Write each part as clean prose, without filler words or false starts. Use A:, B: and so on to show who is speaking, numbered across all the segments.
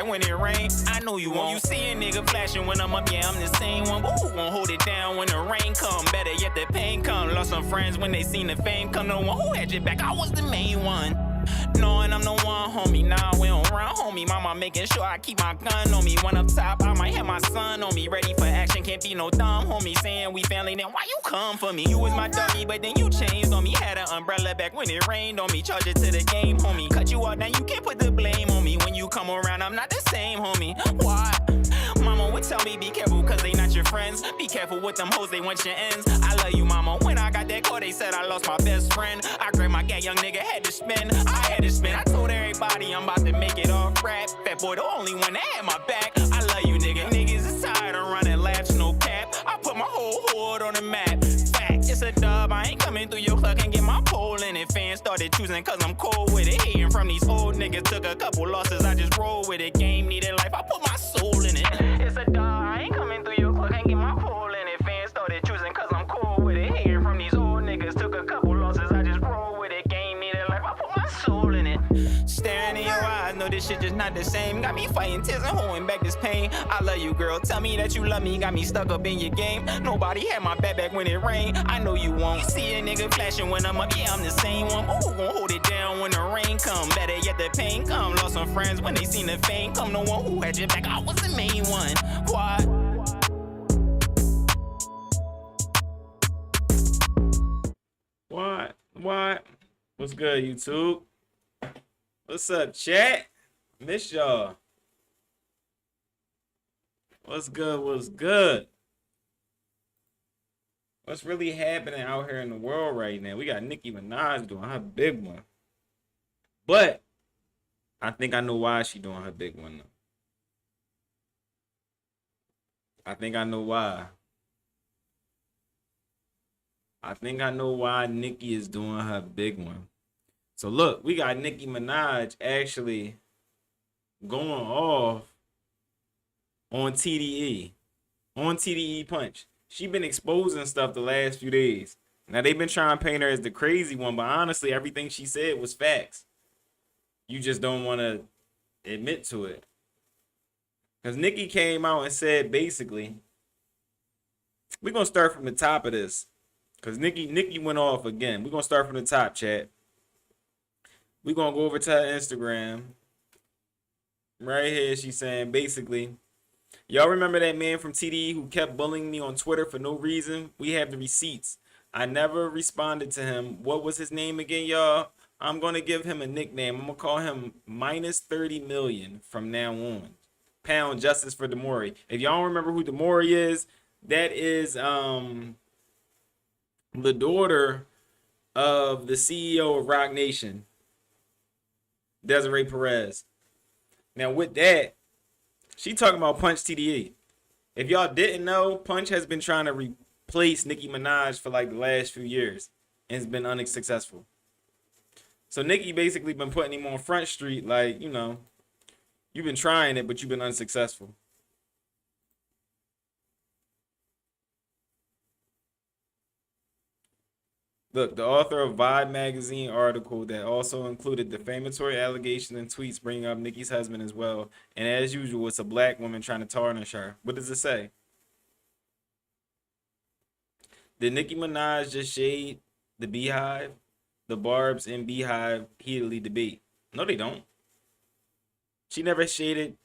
A: back when it rain. I know you won't. You see a nigga flashing when I'm up, yeah, I'm the same one. But who gon' hold it down when the rain come? Better yet, the pain come. Lost some friends when they seen the fame come. No one who had your back, I was the main one. Knowing I'm the one, homie. Nah, we don't run, homie. Mama making sure I keep my gun on me. When up top, I might have my son on me. Ready for action, can't be no dumb, homie. Saying we family, then why you come for me? You was my dummy, but then you changed on me. Had an umbrella back when it rained on me. Charge it to the game, homie. Cut you out, now you can't put the blame on me. When you come around, I'm not the same, homie. Why? Mama would tell me be careful, cause they not your friends. Be careful with them hoes, they want your ends. I love you, mama. When I got that call, they said I lost my best friend. I grabbed my gat, young nigga, had to spin. I had to spin. I told everybody I'm about to make it off rap. Fat boy, the only one that had my back. I love you, nigga. Niggas is tired of running laps, no cap. I put my whole hood on the map. Fact, it's a dub. I ain't coming through your club and get my pole in it. Fans started choosing cause I'm cold with it. Hating from these old niggas. Took a couple losses, I just roll with it. Game needed life, I put my soul in it. It's a dub. I ain't coming through your club and get my pole in it. Fans started choosing cause I'm cold with it. Hating from these old niggas. Took a couple losses, I just roll with it. Game needed life, I put my soul in it. Staring in your eyes, know this shit just not the same. Got me fighting tears and holding back this pain. I love you, girl. Tell me that you love me. Got me stuck up in your game. Nobody had my back when it rained. I know you won't. You see a nigga flashing when I'm up, yeah, I'm the same one. But who gon' hold it down when the rain come? Better yet, the pain come. Lost some friends when they seen the fame come. No one who had your back, I was the main one. What?
B: What? What's good, YouTube? What's up, chat? Miss y'all. What's good? What's good? What's really happening out here in the world right now? We got Nicki Minaj doing her big one. But I think I know why she doing her big one, though. I think I know why. I think I know why Nicki is doing her big one. So look, we got Nicki Minaj actually going off on TDE. On TDE Punch. She been exposing stuff the last few days. Now they've been trying to paint her as the crazy one, but honestly, everything she said was facts. You just don't want to admit to it. Because Nicki came out and said basically, we're going to start from the top of this. Because Nicki went off again. We're going to start from the top, chat. We're going to go over to her Instagram. Right here, she's saying, basically, y'all remember that man from TDE who kept bullying me on Twitter for no reason? We have the receipts. I never responded to him. What was his name again, y'all? I'm going to give him a nickname. I'm going to call him minus 30 million from now on. Pound justice for Demori. If y'all don't remember who Demori is, that is the daughter of the CEO of Rock Nation, Desiree Perez. Now with that, she talking about Punch TDE. If y'all didn't know, Punch has been trying to replace Nicki Minaj for like the last few years and it's been unsuccessful. So Nicki basically been putting him on Front Street like, you know, you've been trying it, but you've been unsuccessful. Look, the author of Vibe magazine article that also included defamatory allegations and tweets bringing up Nicki's husband as well. And as usual, it's a black woman trying to tarnish her. What does it say? Did Nicki Minaj just shade the Beehive? The Barbs and Beehive heatedly debate. No, they don't. She never shaded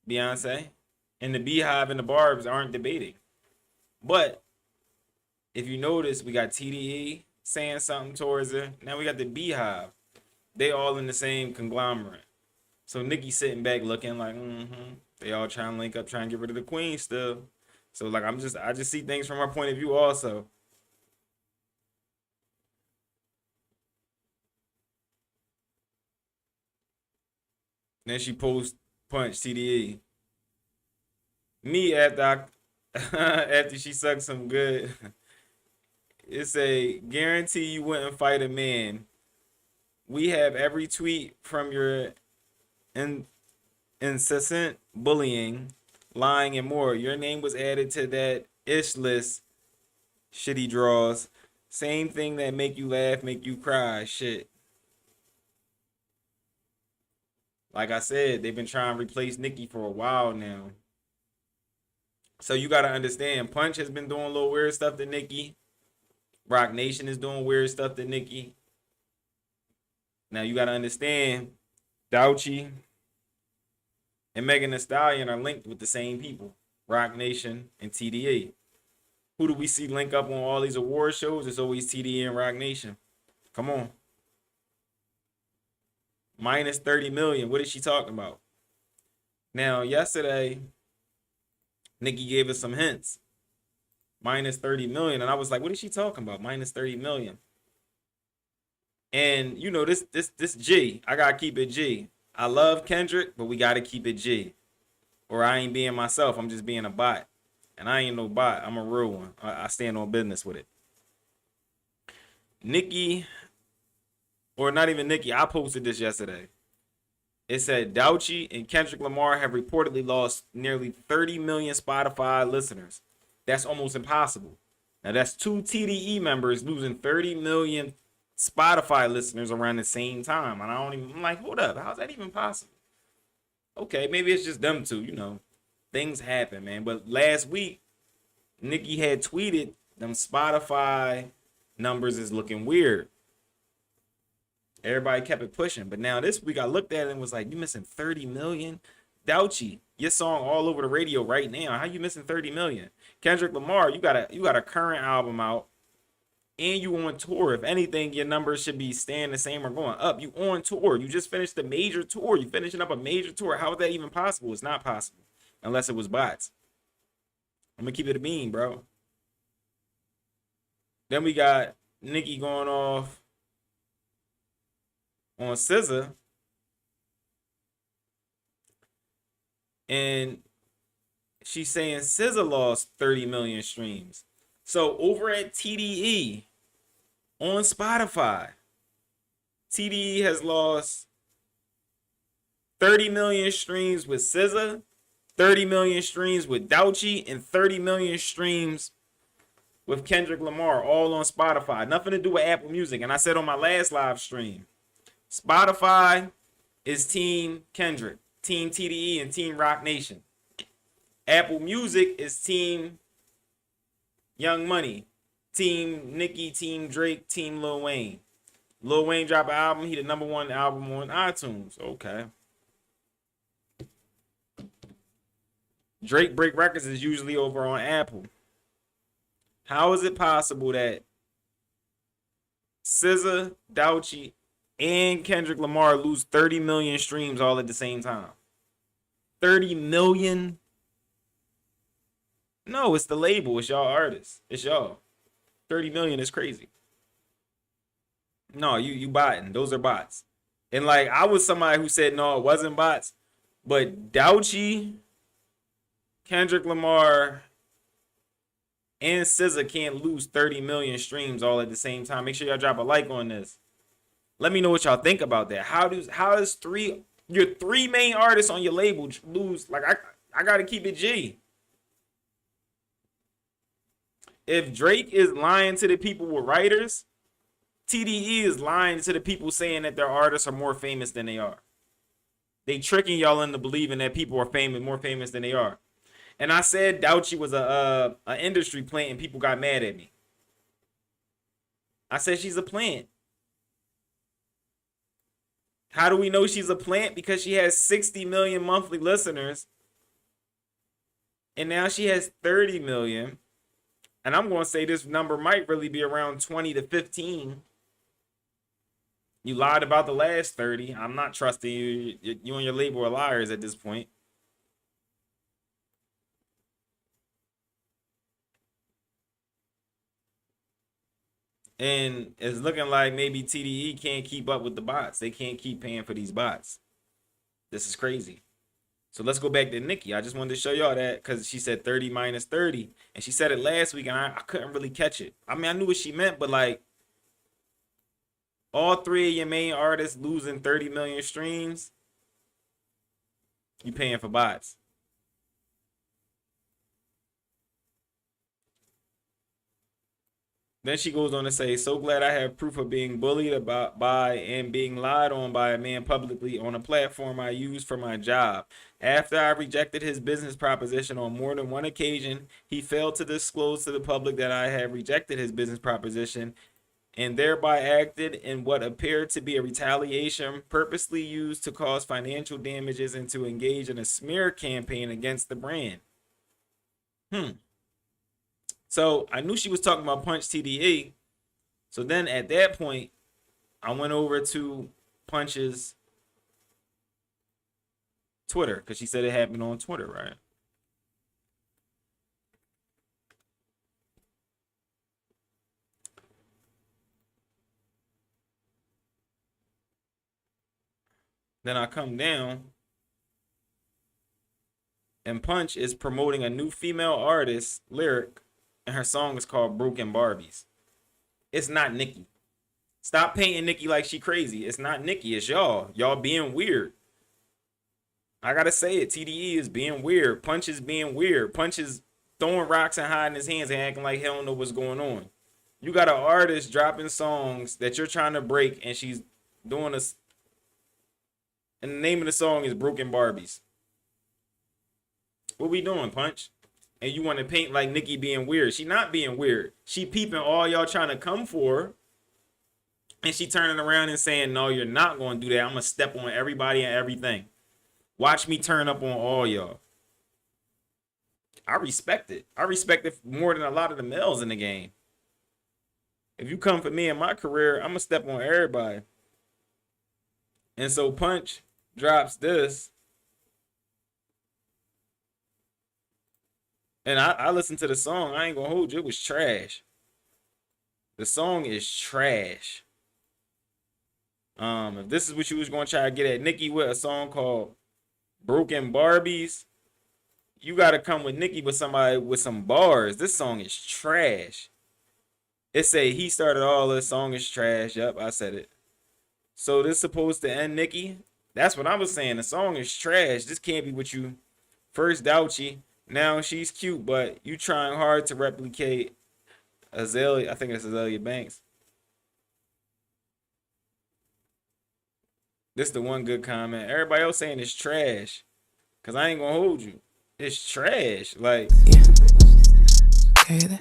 B: Beyonce. And the Beehive and the Barbs aren't debating. But if you notice, we got TDE saying something towards her. Now we got the Beehive. They all in the same conglomerate. So Nicki sitting back looking like, They all trying to link up, trying to get rid of the queen still. So like I just see things from her point of view also. Then she posts Punch TDE. Me after she sucked some good. It's a guarantee you wouldn't fight a man. We have every tweet from your incessant bullying, lying, and more. Your name was added to that ish list. Shitty draws. Same thing that make you laugh, make you cry. Shit. Like I said, they've been trying to replace Nicki for a while now. So you got to understand, Punch has been doing a little weird stuff to Nicki. Rock Nation is doing weird stuff to Nicki. Now you got to understand, Douchi and Megan Thee Stallion are linked with the same people, Rock Nation and TDE. Who do we see link up on all these award shows? It's always TDE and Rock Nation. Come on. Minus 30 million. What is she talking about? Now, yesterday, Nicki gave us some hints. Minus 30 million. And I was like, what is she talking about? Minus 30 million. And you know, this G. I gotta keep it G. I love Kendrick, but we gotta keep it G. Or I ain't being myself. I'm just being a bot. And I ain't no bot. I'm a real one. I stand on business with it. Nicki, or not even Nicki, I posted this yesterday. It said Douchi and Kendrick Lamar have reportedly lost nearly 30 million Spotify listeners. That's almost impossible. Now that's 2 TDE members losing 30 million Spotify listeners around the same time. And I'm like, hold up, how's that even possible? Okay, maybe it's just them two, you know. Things happen, man. But last week, Nicki had tweeted them Spotify numbers is looking weird. Everybody kept it pushing. But now this week I looked at it and was like, you missing 30 million? Douchi, your song all over the radio right now. How you missing 30 million? Kendrick Lamar, you got a current album out and you on tour. If anything, your numbers should be staying the same or going up. You on tour. You just finished a major tour. You finishing up a major tour. How is that even possible? It's not possible. Unless it was bots. I'm gonna keep it a bean, bro. Then we got Nicki going off on SZA. And she's saying SZA lost 30 million streams. So over at TDE on Spotify, TDE has lost 30 million streams with SZA, 30 million streams with Douchi, and 30 million streams with Kendrick Lamar, all on Spotify. Nothing to do with Apple Music. And I said on my last live stream, Spotify is Team Kendrick, Team TDE, and Team Rock Nation. Apple Music is Team Young Money, Team Nicki, Team Drake, Team Lil Wayne. Lil Wayne dropped an album. He the #1 album on iTunes. Okay. Drake Break Records is usually over on Apple. How is it possible that SZA, Douchi, and Kendrick Lamar lose 30 million streams all at the same time? 30 million? No, it's the label. It's y'all artists. It's y'all. 30 million is crazy. No, you botting. Those are bots. And like, I was somebody who said, no, it wasn't bots. But Douchi, Kendrick Lamar, and SZA can't lose 30 million streams all at the same time. Make sure y'all drop a like on this. Let me know what y'all think about that. How does your 3 main artists on your label lose? Like, I gotta keep it G. If Drake is lying to the people with writers, TDE is lying to the people saying that their artists are more famous than they are. They tricking y'all into believing that people are more famous than they are. And I said Douchi was a industry plant and people got mad at me. I said she's a plant. How do we know she's a plant? Because she has 60 million monthly listeners. And now she has 30 million. And I'm going to say this number might really be around 20 to 15. You lied about the last 30. I'm not trusting you. You and your label are liars at this point. And it's looking like maybe TDE can't keep up with the bots. They can't keep paying for these bots. This is crazy. So let's go back to Nicki. I just wanted to show y'all that because she said 30 minus 30. And she said it last week and I couldn't really catch it. I mean, I knew what she meant, but like all 3 of your main artists losing 30 million streams, you paying for bots. Then she goes on to say, so glad I have proof of being bullied about by and being lied on by a man publicly on a platform I use for my job. After I rejected his business proposition on more than one occasion, he failed to disclose to the public that I had rejected his business proposition and thereby acted in what appeared to be a retaliation purposely used to cause financial damages and to engage in a smear campaign against the brand. So I knew she was talking about Punch TDE. So then at that point, I went over to Punch's Twitter because she said it happened on Twitter, right? Then I come down and Punch is promoting a new female artist lyric, and her song is called Broken Barbies. It's not Nicki. Stop painting Nicki like she crazy. It's not Nicki, it's y'all. Y'all being weird. I gotta say it. TDE is being weird. Punch is being weird. Punch is throwing rocks and hiding his hands and acting like he don't know what's going on. You got an artist dropping songs that you're trying to break, and she's doing this. And the name of the song is Broken Barbies. What we doing, Punch? And you want to paint like Nicki being weird. She not being weird. She peeping all y'all trying to come for her. And she turning around and saying, no, you're not going to do that. I'm going to step on everybody and everything. Watch me turn up on all y'all. I respect it. I respect it more than a lot of the males in the game. If you come for me in my career, I'm going to step on everybody. And so Punch drops this. And I listened to the song. I ain't going to hold you. It was trash. The song is trash. If this is what you was going to try to get at Nicki with a song called Broken Barbies, you got to come with Nicki with somebody with some bars. This song is trash. It say he started all this, song is trash. Yep, I said it. So this supposed to end Nicki? That's what I was saying. The song is trash. This can't be what you first Douchie. Now she's cute, but you trying hard to replicate Azalea. I think it's Azalea Banks. This is the one good comment. Everybody else saying it's trash. Cause I ain't gonna hold you. It's trash. Like,
C: yeah. Okay then.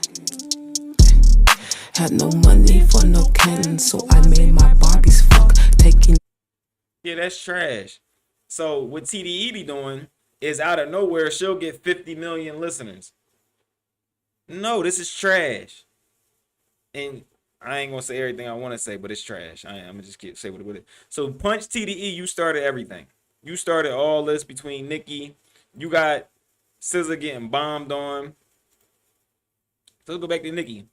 C: Had no money for no Ken, so I made my Barbies fuck. Taking.
B: Yeah, that's trash. So what TDE be doing is out of nowhere she'll get 50 million listeners. No, this is trash. And I ain't gonna say everything I want to say, but it's trash. I'm gonna just say what it is. So Punch TDE, you started everything. You started all this between Nicki. You got SZA getting bombed on. So let's go back to Nicki.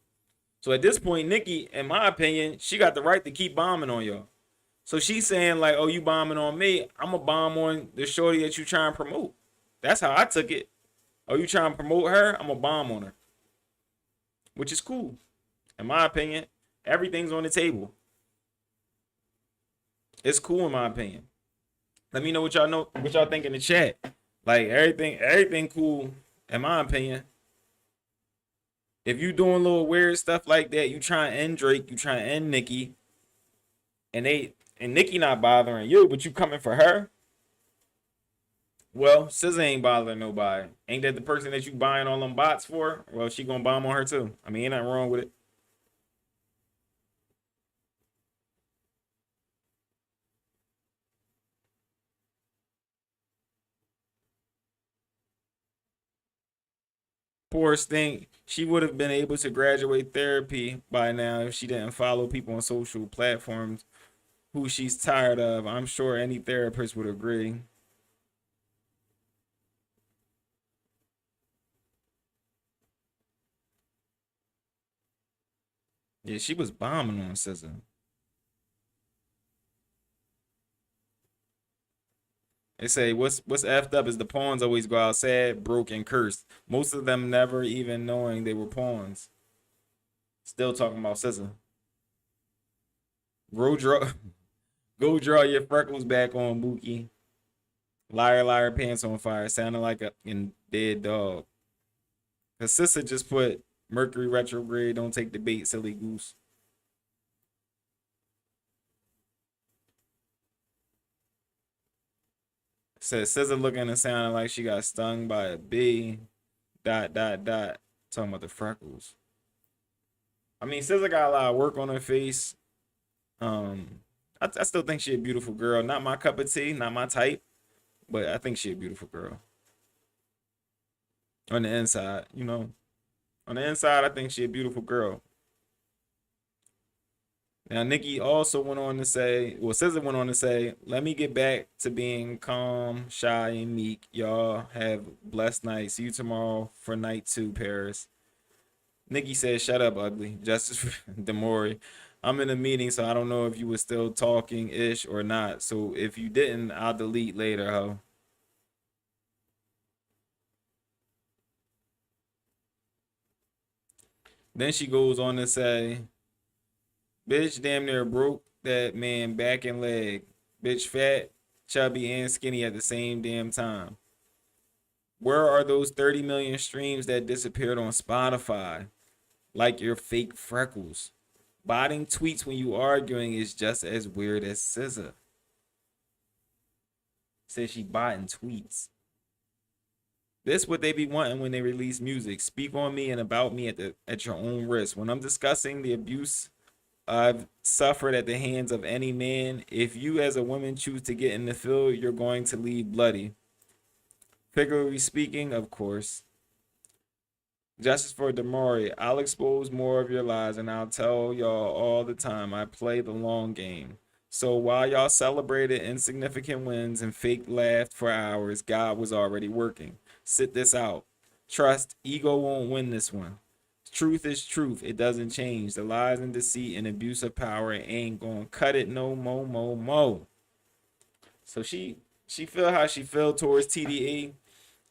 B: So at this point, Nicki, in my opinion, she got the right to keep bombing on y'all. So she's saying like, oh, you bombing on me. I'm going to bomb on the shorty that you try and promote. That's how I took it. Oh, you trying to promote her? I'm going to bomb on her. Which is cool. In my opinion, everything's on the table. It's cool in my opinion. Let me know what y'all think in the chat. Like everything cool in my opinion. If you doing little weird stuff like that, you trying to end Drake, you trying to end Nicki, and Nicki not bothering you, but you coming for her. Well, SZA ain't bothering nobody. Ain't that the person that you buying all them bots for? Well, she gonna bomb on her too. I mean, ain't nothing wrong with it. Poor Stink, she would have been able to graduate therapy by now if she didn't follow people on social platforms who she's tired of. I'm sure any therapist would agree. Yeah, she was bombing on SZA. They say what's effed up is the pawns always go out sad, broke, and cursed. Most of them never even knowing they were pawns. Still talking about SZA. Go draw your freckles back on, Mookie. Liar, liar, pants on fire. Sounding like a dead dog. Cause SZA just put Mercury retrograde. Don't take the bait, silly goose. Says SZA looking and sounding like she got stung by a bee. ... Talking about the freckles. I mean, SZA got a lot of work on her face. I still think she a beautiful girl. Not my cup of tea, not my type, but I think she a beautiful girl. On the inside, you know. On the inside, I think she a beautiful girl. Now, Nicki also went on to say, well, SZA went on to say, let me get back to being calm, shy, and meek. Y'all have blessed night. See you tomorrow for night 2, Paris. Nicki said, shut up, ugly. Justice for Demori. I'm in a meeting, so I don't know if you were still talking-ish or not. So if you didn't, I'll delete later, ho. Then she goes on to say, bitch damn near broke that man back and leg. Bitch fat, chubby, and skinny at the same damn time. Where are those 30 million streams that disappeared on Spotify? Like your fake freckles. Botting tweets when you arguing is just as weird as SZA. Says she botting tweets. This what they be wanting when they release music. Speak on me and about me at your own risk. When I'm discussing the abuse I've suffered at the hands of any man, if you as a woman choose to get in the field, you're going to leave bloody. Figuratively speaking, of course. Justice for Damari. I'll expose more of your lies and I'll tell y'all all the time I play the long game. So while y'all celebrated insignificant wins and fake laughed for hours, God was already working. Sit this out. Trust, ego won't win this one. Truth is truth. It doesn't change. The lies and deceit and abuse of power ain't gonna cut it no mo. So she feel how she feel towards TDE.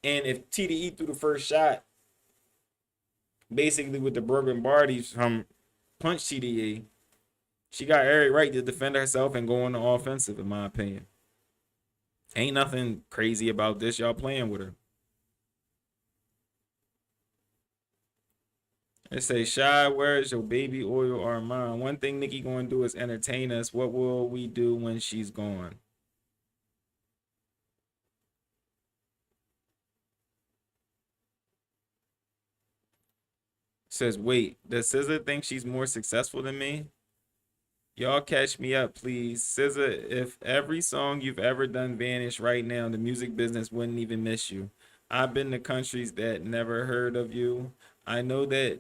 B: And if TDE threw the first shot, basically with the broken bodies from Punch TDE, she got every right to defend herself and go on the offensive, in my opinion. Ain't nothing crazy about this. Y'all playing with her. It say, Shy, where is your baby oil or mine? One thing Nicki gonna do is entertain us. What will we do when she's gone? Says, wait, does SZA think she's more successful than me? Y'all catch me up, please. SZA, if every song you've ever done vanished right now, the music business wouldn't even miss you. I've been to countries that never heard of you. I know that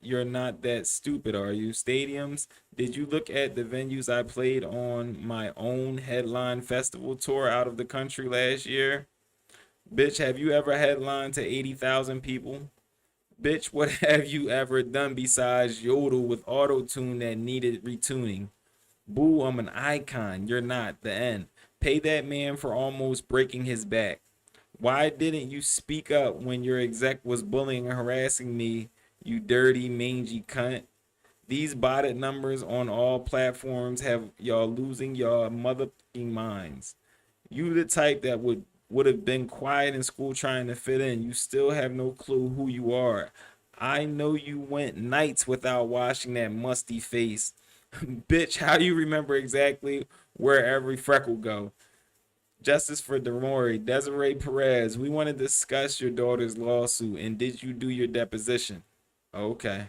B: you're not that stupid, are you? Stadiums, did you look at the venues I played on my own headline festival tour out of the country last year? Bitch, have you ever headlined to 80,000 people? Bitch, what have you ever done besides yodel with auto-tune that needed retuning? Boo, I'm an icon. You're not. The end. Pay that man for almost breaking his back. Why didn't you speak up when your exec was bullying and harassing me, you dirty, mangy cunt? These botted numbers on all platforms have y'all losing your motherfucking minds. You the type that would have been quiet in school trying to fit in. You still have no clue who you are. I know you went nights without washing that musty face. Bitch, how do you remember exactly where every freckle go? Justice for Demori. Desiree Perez, we want to discuss your daughter's lawsuit and did you do your deposition? Okay.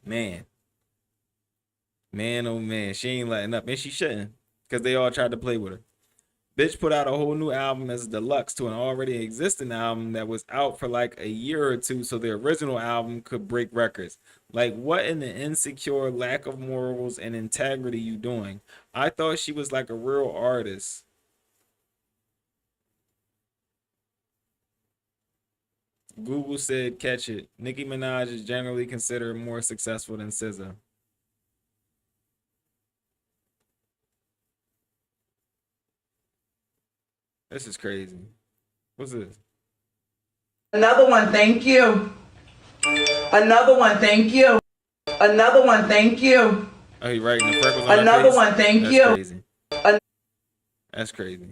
B: Man, oh man, she ain't letting up, and she shouldn't, because they all tried to play with her. Bitch put out a whole new album as a deluxe to an already existing album that was out for like a year or two so the original album could break records. Like, what in the insecure lack of morals and integrity you doing? I thought she was like a real artist. Google said, catch it. Nicki Minaj is generally considered more successful than SZA. This is crazy. What's this?
D: Another one, thank you. Another one, thank you. Another one, thank you.
B: Oh, he writing the freckles on
D: Another
B: her face?
D: one, thank
B: That's
D: you.
B: Crazy. That's crazy.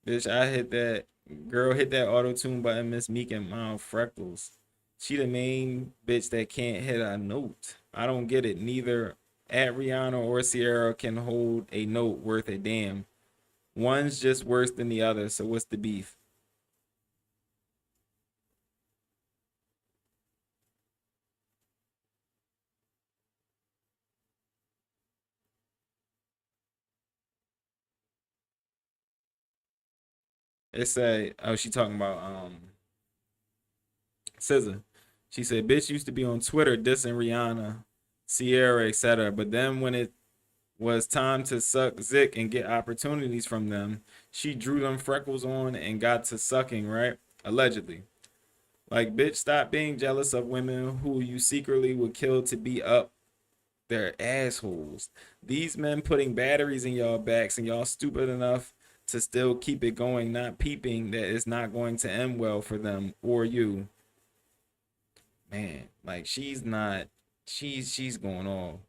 B: Bitch, I hit that. Girl, hit that auto-tune button, Miss Meek and Mild Freckles. She the main bitch that can't hit a note. I don't get it. Neither at Rihanna or Sierra can hold a note worth a damn. One's just worse than the other, so what's the beef? It say, oh, she talking about SZA. She said, bitch used to be on Twitter dissing Rihanna, Sierra, etc. But then when it was time to suck Zick and get opportunities from them, she drew them freckles on and got to sucking, right? Allegedly. Like, bitch, stop being jealous of women who you secretly would kill to be up their assholes. These men putting batteries in y'all backs and y'all stupid enough to still keep it going, not peeping that it's not going to end well for them or you. Man, like she's going off.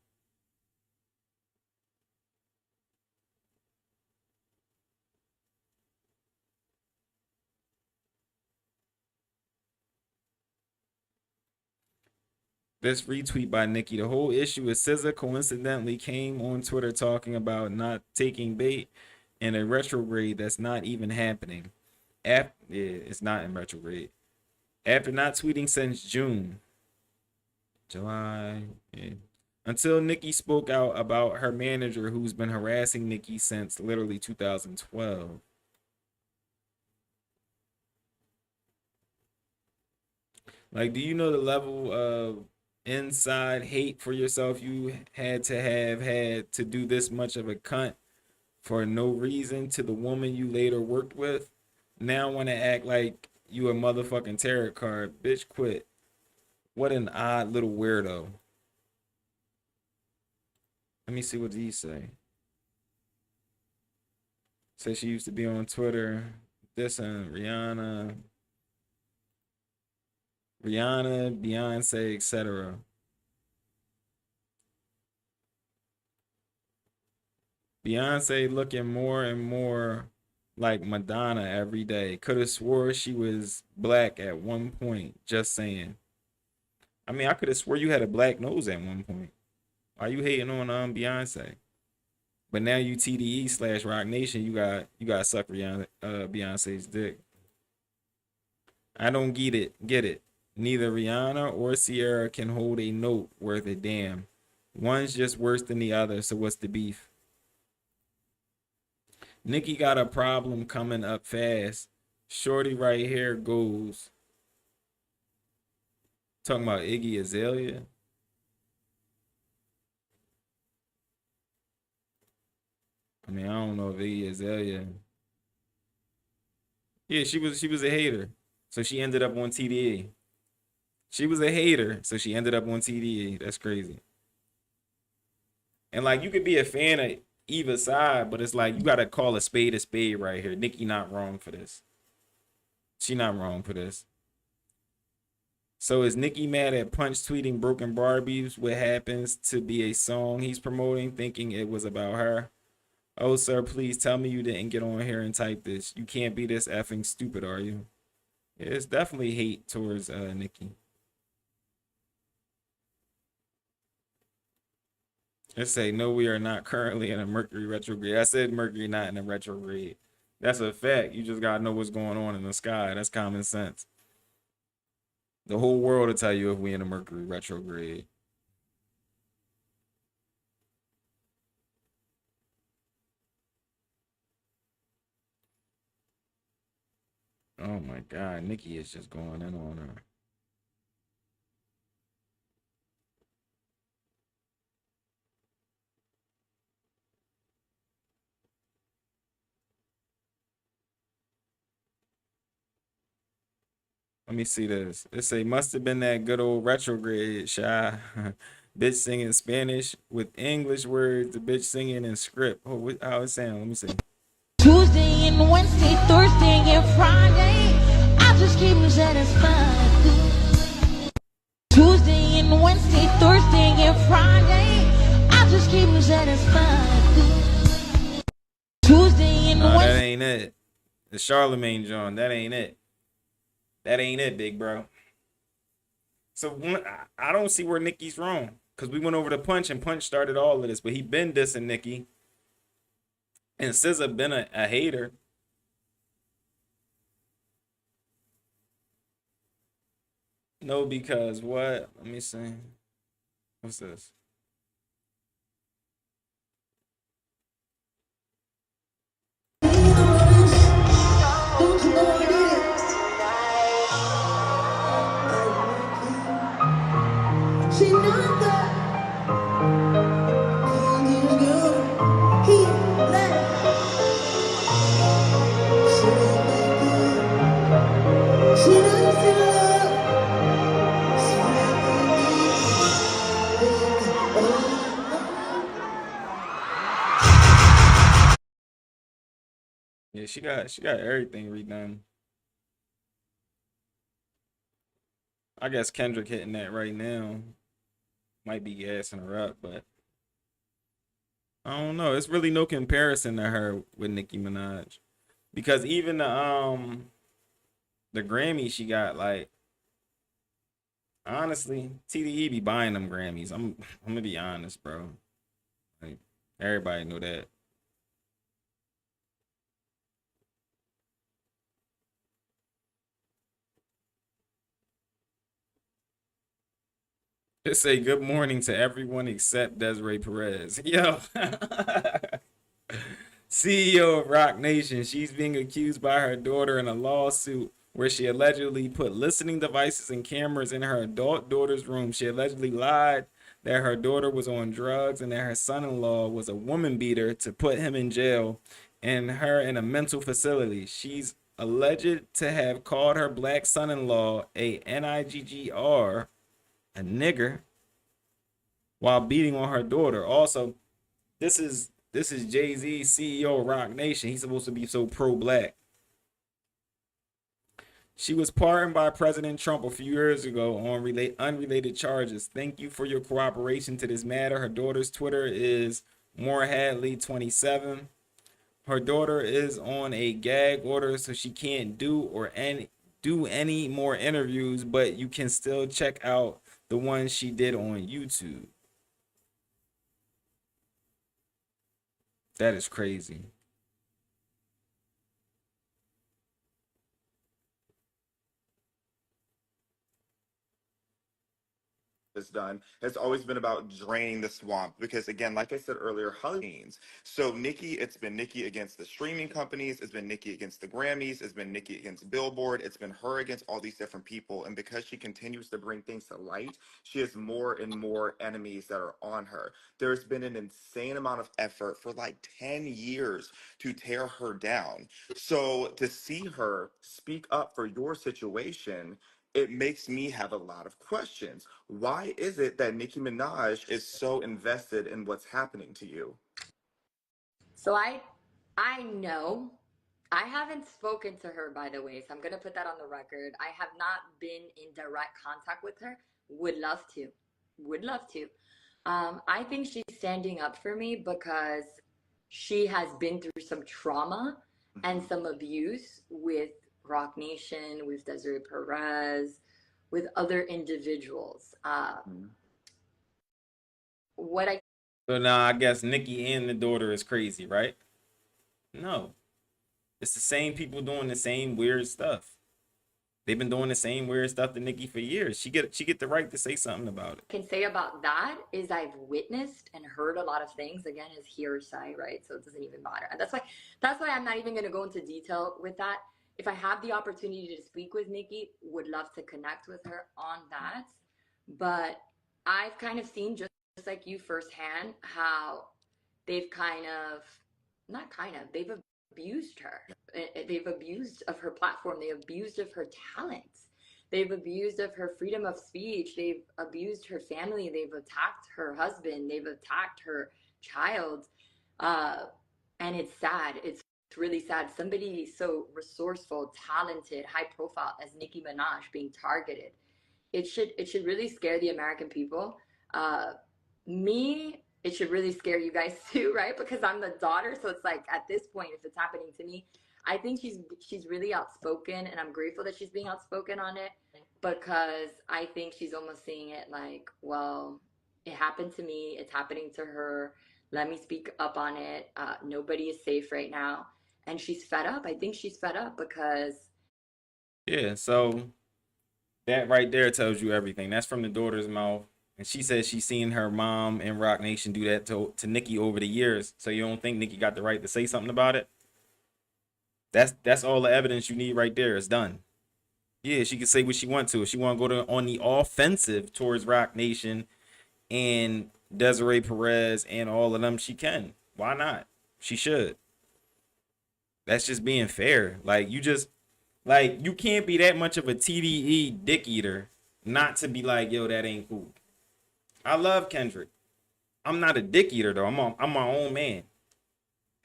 B: This retweet by Nicki. The whole issue is SZA coincidentally came on Twitter talking about not taking bait in a retrograde that's not even happening. It's not in retrograde. After not tweeting since July. Until Nicki spoke out about her manager who's been harassing Nicki since literally 2012. Like, do you know the level of inside hate for yourself you had to do this much of a cunt for no reason to the woman you later worked with? Now want to act like you a motherfucking tarot card. Bitch, quit. What an odd little weirdo. Let me see what these say. Says she used to be on Twitter dissing Rihanna, Beyonce, etc. Beyonce looking more and more like Madonna every day. Could have swore she was black at one point. Just saying. I mean, I could have swore you had a black nose at one point. Why you hating on Beyonce? But now you TDE / Rock Nation, you got suck Beyonce's dick. I don't get it. Neither Rihanna or Sierra can hold a note worth a damn. One's just worse than the other, so what's the beef? Nicki got a problem coming up fast. Shorty right here goes. Talking about Iggy Azalea. I mean, I don't know if Iggy Azalea. Yeah, she was a hater. So she ended up on TDE. She was a hater, so she ended up on TDE. That's crazy. And like, you could be a fan of either side, but it's like you gotta call a spade right here. Nicki not wrong for this. She not wrong for this. So is Nicki mad at Punch tweeting Broken Barbies? What happens to be a song he's promoting, thinking it was about her? Oh, sir, please tell me you didn't get on here and type this. You can't be this effing stupid, are you? Yeah, it's definitely hate towards Nicki. Let's say, no, we are not currently in a Mercury retrograde. I said Mercury not in a retrograde. That's a fact. You just got to know what's going on in the sky. That's common sense. The whole world will tell you if we in a Mercury retrograde. Oh my God, Nicki is just going in on her. Let me see this. It say must have been that good old retrograde, shy. Bitch singing Spanish with English words. The bitch singing in script. Oh, how it sound? Let me see.
E: Tuesday and Wednesday, Thursday and Friday, I just keep me satisfied. Tuesday and Wednesday, Thursday and Friday, I just keep me satisfied. Tuesday and
B: No,
E: Wednesday.
B: that ain't it. The Charlemagne John, that ain't it. That ain't it, big bro. So I don't see where Nicki's wrong. Because we went over to Punch, and Punch started all of this. But he been dissing Nicki. And SZA been a hater. No, because what? Let me see. What's this? Yeah, she got everything redone. I guess Kendrick hitting that right now might be gassing her up, but I don't know. It's really no comparison to her with Nicki Minaj, because even the Grammy she got, like, honestly, TDE be buying them Grammys. I'm gonna be honest, bro. Like, everybody know that. Just say good morning to everyone except Desiree Perez. Yo. CEO of Rock Nation. She's being accused by her daughter in a lawsuit where she allegedly put listening devices and cameras in her adult daughter's room. She allegedly lied that her daughter was on drugs and that her son-in-law was a woman beater to put him in jail and her in a mental facility. She's alleged to have called her black son-in-law a NIGGR, a nigger, while beating on her daughter. Also, this is Jay-Z, CEO of Rock Nation. He's supposed to be so pro-black. She was pardoned by President Trump a few years ago on unrelated charges. Thank you for your cooperation to this matter. Her daughter's Twitter is More Hadley 27. Her daughter is on a gag order, so she can't do any more interviews, but you can still check out the one she did on YouTube. That is crazy.
F: Is done has always been about draining the swamp because, again, like I said earlier, Hollywood. So Nicki, it's been Nicki against the streaming companies, it's been Nicki against the Grammys, it's been Nicki against Billboard, it's been her against all these different people. And because she continues to bring things to light, she has more and more enemies that are on her. There's been an insane amount of effort for like 10 years to tear her down. So to see her speak up for your situation, it makes me have a lot of questions. Why is it that Nicki Minaj is so invested in what's happening to you?
G: So I know I haven't spoken to her, by the way, so I'm gonna put that on the record. I have not been in direct contact with her. Would love to. Would love to. I think she's standing up for me because she has been through some trauma and some abuse with Rock Nation, with Desiree Perez, with other individuals. What I
B: So now I guess Nicki and the daughter is crazy, right? No. It's the same people doing the same weird stuff. They've been doing the same weird stuff to Nicki for years. She get the right to say something about it.
G: can say about that is I've witnessed and heard a lot of things. Again, is hearsay, right? So it doesn't even matter. And that's why I'm not even going to go into detail with that. If I have the opportunity to speak with Nicki, would love to connect with her on that. But I've kind of seen, just like you firsthand, how they've they've abused her. They've abused of her platform. They abused of her talents. They've abused of her freedom of speech. They've abused her family. They've attacked her husband. They've attacked her child. And it's sad. It's really sad. Somebody so resourceful, talented, high profile as Nicki Minaj being targeted. It should really scare the American people. It should really scare you guys too, right? Because I'm the daughter. So it's like, at this point, if it's happening to me, I think she's really outspoken, and I'm grateful that she's being outspoken on it because I think she's almost seeing it like, well, it happened to me, it's happening to her. Let me speak up on it. Nobody is safe right now, and she's fed up. I think she's fed up because
B: Yeah, so that right there tells you everything. That's from the daughter's mouth. And she says she's seen her mom and Rock Nation do that to Nicki over the years. So you don't think Nicki got the right to say something about it? That's all the evidence you need right there. It's done. Yeah, she can say what she wants to. If she want to go on the offensive towards Rock Nation and Desiree Perez and all of them, she can. Why not? She should. That's just being fair. Like you can't be that much of a TDE dick eater not to be like, yo, that ain't cool. I love Kendrick. I'm not a dick eater though. I'm my own man.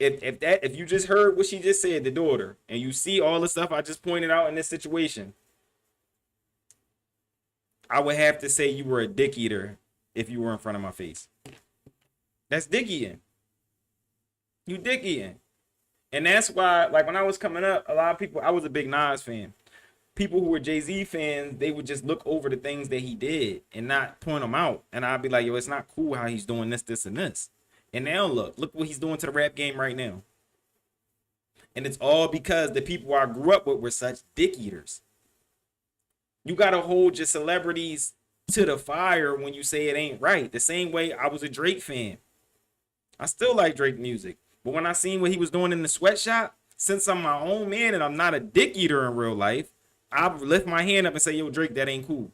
B: If you just heard what she just said, the daughter, and you see all the stuff I just pointed out in this situation, I would have to say you were a dick eater if you were in front of my face. That's dick eating. You dick eating. And that's why, like, when I was coming up, a lot of people, I was a big Nas fan. People who were Jay-Z fans, they would just look over the things that he did and not point them out. And I'd be like, yo, it's not cool how he's doing this, this, and this. And now look what he's doing to the rap game right now. And it's all because the people I grew up with were such dick eaters. You got to hold your celebrities to the fire when you say it ain't right. The same way I was a Drake fan. I still like Drake music. But when I seen what he was doing in the sweatshop, since I'm my own man and I'm not a dick eater in real life, I lift my hand up and say, yo, Drake, that ain't cool.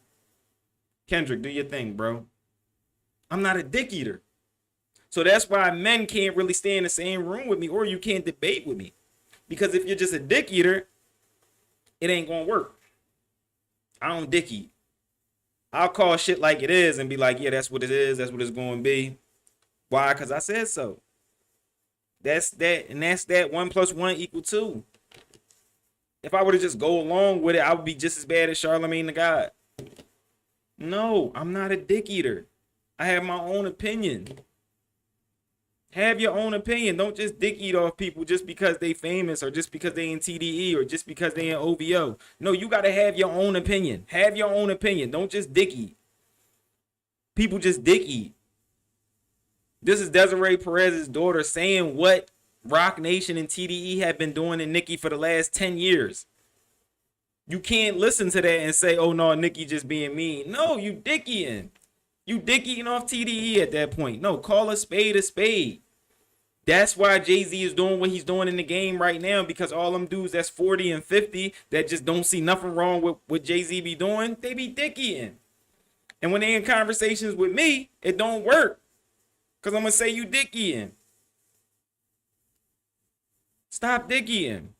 B: Kendrick, do your thing, bro. I'm not a dick eater. So that's why men can't really stay in the same room with me, or you can't debate with me. Because if you're just a dick eater, it ain't gonna work. I don't dick eat. I'll call shit like it is and be like, yeah, that's what it is. That's what it's going to be. Why? Because I said so. That's that. And that's that. 1 + 1 = 2. If I were to just go along with it, I would be just as bad as Charlemagne the God. No, I'm not a dick eater. I have my own opinion. Have your own opinion. Don't just dick eat off people just because they famous or just because they in TDE or just because they in OVO. No, you got to have your own opinion. Have your own opinion. Don't just dick eat. People just dick eat. This is Desiree Perez's daughter saying what Rock Nation and TDE have been doing to Nicki for the last 10 years. You can't listen to that and say, oh no, Nicki just being mean. No, you dick eating. You dick eating off TDE at that point. No, call a spade a spade. That's why Jay-Z is doing what he's doing in the game right now, because all them dudes that's 40 and 50 that just don't see nothing wrong with what Jay-Z be doing, they be dick eating. And when they in conversations with me, it don't work. Because I'm going to say you dick eating. Stop dick eating.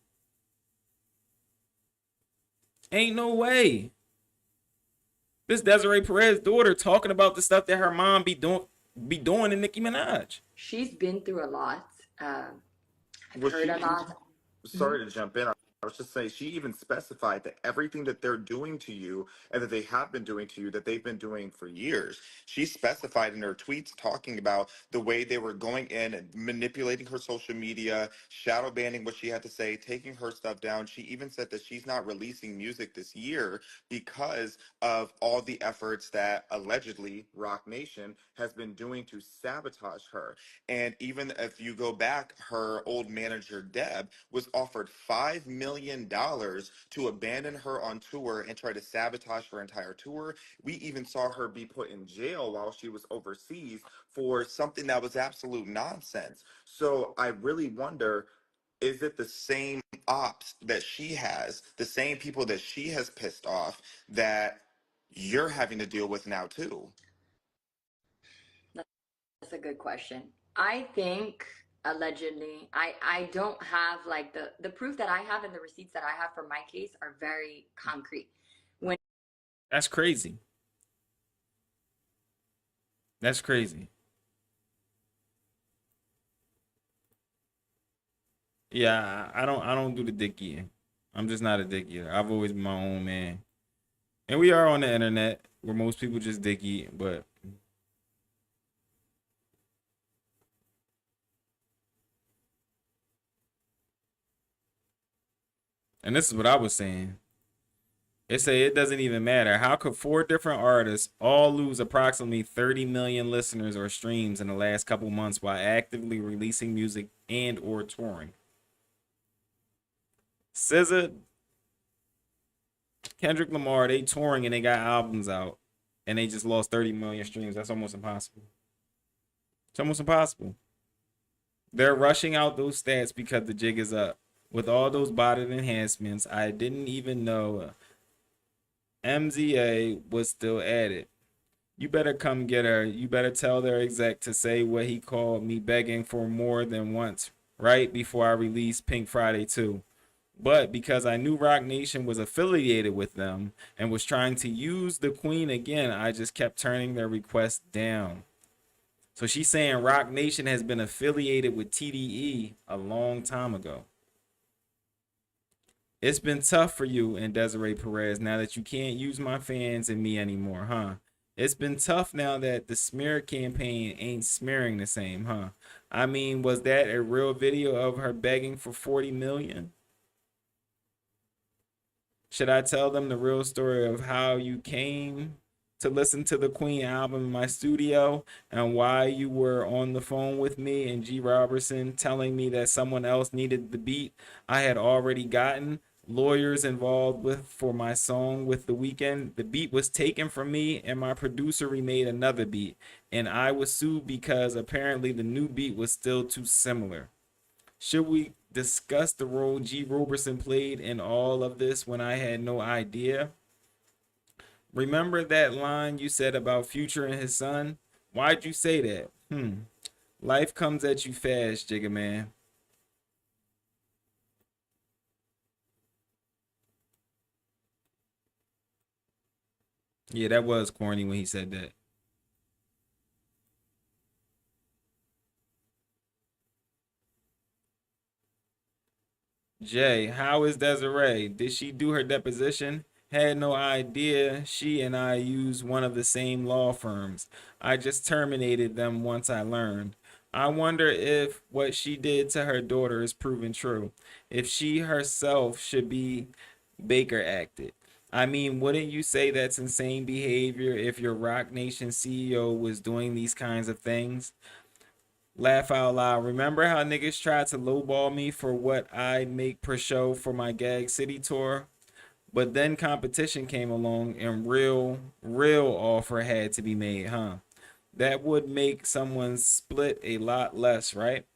B: Ain't no way. This Desiree Perez's daughter talking about the stuff that her mom be doing to Nicki Minaj.
G: she's been through a lot. I've
F: Was
G: heard
F: she?
G: a lot.
F: Sorry to jump in. I was just saying, she even specified that everything that they're doing to you and that they have been doing to you, that they've been doing for years. She specified in her tweets talking about the way they were going in and manipulating her social media, shadow banning what she had to say, taking her stuff down. She even said that she's not releasing music this year because of all the efforts that allegedly Rock Nation has been doing to sabotage her. And even if you go back, her old manager, Deb, was offered $5 million to abandon her on tour and try to sabotage her entire tour. We even saw her be put in jail while she was overseas for something that was absolute nonsense. So I really wonder, is it the same ops that she has, the same people that she has pissed off, that you're having to deal with now too?
G: That's a good question. I think allegedly, I don't have like the proof that I have and the receipts that I have for my case are very concrete. When
B: That's crazy. That's crazy. Yeah, I don't do the dick eating. I'm just not a dick eater. I've always been my own man. And we are on the internet where most people just dick eat, but And this is what I was saying. It say it doesn't even matter. How could 4 different artists all lose approximately 30 million listeners or streams in the last couple months while actively releasing music and or touring? SZA, Kendrick Lamar, they touring and they got albums out and they just lost 30 million streams. That's almost impossible. It's almost impossible. They're rushing out those stats because the jig is up. With all those botted enhancements, I didn't even know MZA was still at it. You better come get her. You better tell their exec to say what he called me begging for more than once, right before I released Pink Friday 2. But because I knew Roc Nation was affiliated with them and was trying to use the Queen again, I just kept turning their requests down. So she's saying Roc Nation has been affiliated with TDE a long time ago. It's been tough for you and Desiree Perez now that you can't use my fans and me anymore, huh? It's been tough now that the smear campaign ain't smearing the same, huh? I mean, was that a real video of her begging for 40 million? Should I tell them the real story of how you came to listen to the Queen album in my studio and why you were on the phone with me and G Robertson telling me that someone else needed the beat I had already gotten? Lawyers involved with for my song with The Weeknd. The beat was taken from me and my producer remade another beat, and I was sued because apparently the new beat was still too similar. Should we discuss the role G Robertson played in all of this when I had no idea? Remember that line you said about Future and his son? Why'd you say that? Life comes at you fast, Jigga Man. Yeah, that was corny when he said that. Jay, how is Desiree? Did she do her deposition? Had no idea she and I use one of the same law firms. I just terminated them once I learned. I wonder if what she did to her daughter is proven true. If she herself should be Baker acted. I mean, wouldn't you say that's insane behavior if your Roc Nation CEO was doing these kinds of things? Laugh out loud. Remember how niggas tried to lowball me for what I make per show for my Gag City tour? But then competition came along and real offer had to be made, huh? That would make someone split a lot less, right?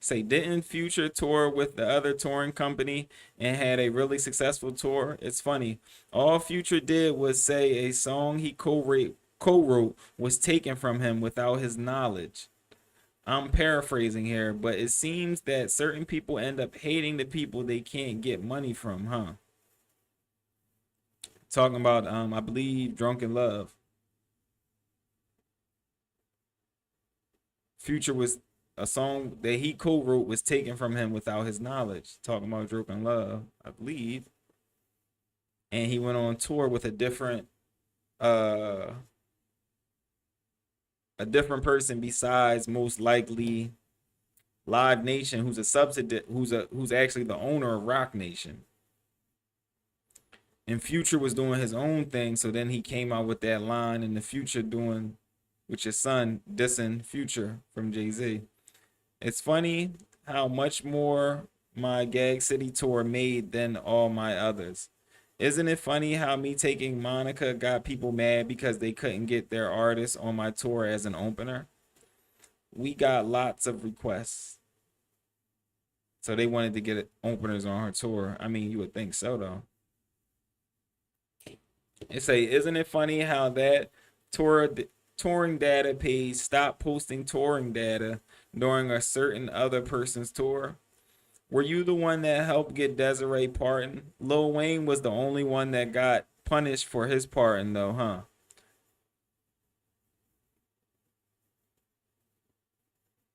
B: Say, didn't Future tour with the other touring company and had a really successful tour? It's funny. All Future did was say a song he co-wrote was taken from him without his knowledge. I'm paraphrasing here, but it seems that certain people end up hating the people they can't get money from, huh? Talking about, I believe, Drunken Love. Future was a song that he co-wrote was taken from him without his knowledge. Talking about Drunken Love, I believe. And he went on tour with a different person besides most likely Live Nation, who's a subsidy, who's actually the owner of Roc Nation. And Future was doing his own thing, so then he came out with that line in the Future doing with your son dissing Future from Jay-Z. It's funny how much more my Gag City tour made than all my others. Isn't it funny how me taking Monica got people mad because they couldn't get their artist on my tour as an opener? We got lots of requests. So they wanted to get openers on her tour. I mean, you would think so, though. It say, isn't it funny how that touring data page stopped posting touring data during a certain other person's tour? Were you the one that helped get Desiree pardoned? Lil Wayne was the only one that got punished for his pardon, though, huh?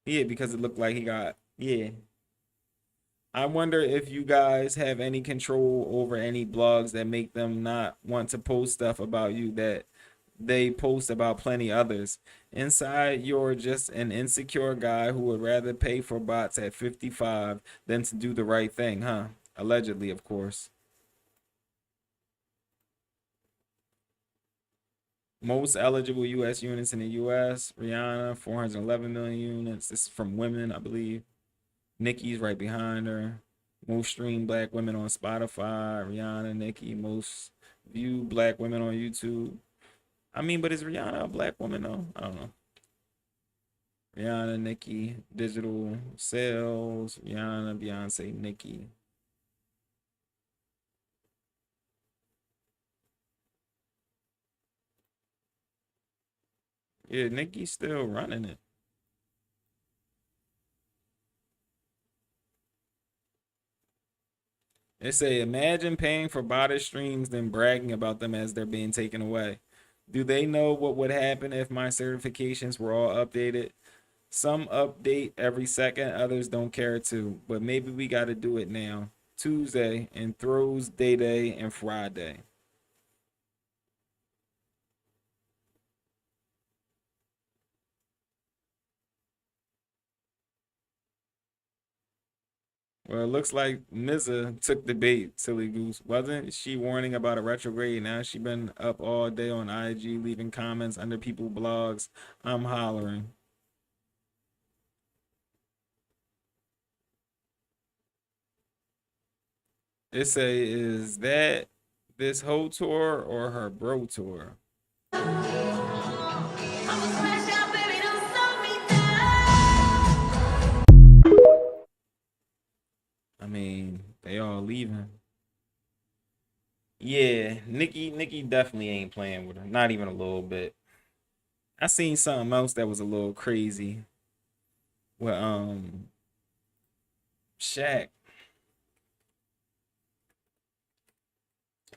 B: Yeah, because it looked like he got, yeah. I wonder if you guys have any control over any blogs that make them not want to post stuff about you that they post about plenty others. Inside, you're just an insecure guy who would rather pay for bots at 55 than to do the right thing, huh? Allegedly, of course. Most eligible U.S. units in the U.S. Rihanna, 411 million units. This is from women, I believe. Nicki's right behind her. Most streamed black women on Spotify. Rihanna, Nicki. Most viewed black women on YouTube. I mean, but is Rihanna a black woman though? I don't know. Rihanna, Nicki, digital sales. Rihanna, Beyonce, Nicki. Yeah, Nicki's still running it. They say, imagine paying for botted streams, then bragging about them as they're being taken away. Do they know what would happen if my certifications were all updated? Some update every second, others don't care to, but maybe we got to do it now. Tuesday and throws day and Friday. Well, it looks like Mizza took the bait, silly goose. Wasn't she warning about a retrograde? Now she been up all day on IG, leaving comments under people blogs. I'm hollering. It say, is that this whole tour or her bro tour? I mean, they all leaving. Yeah, Nicki definitely ain't playing with her. Not even a little bit. I seen something else that was a little crazy. Where Shaq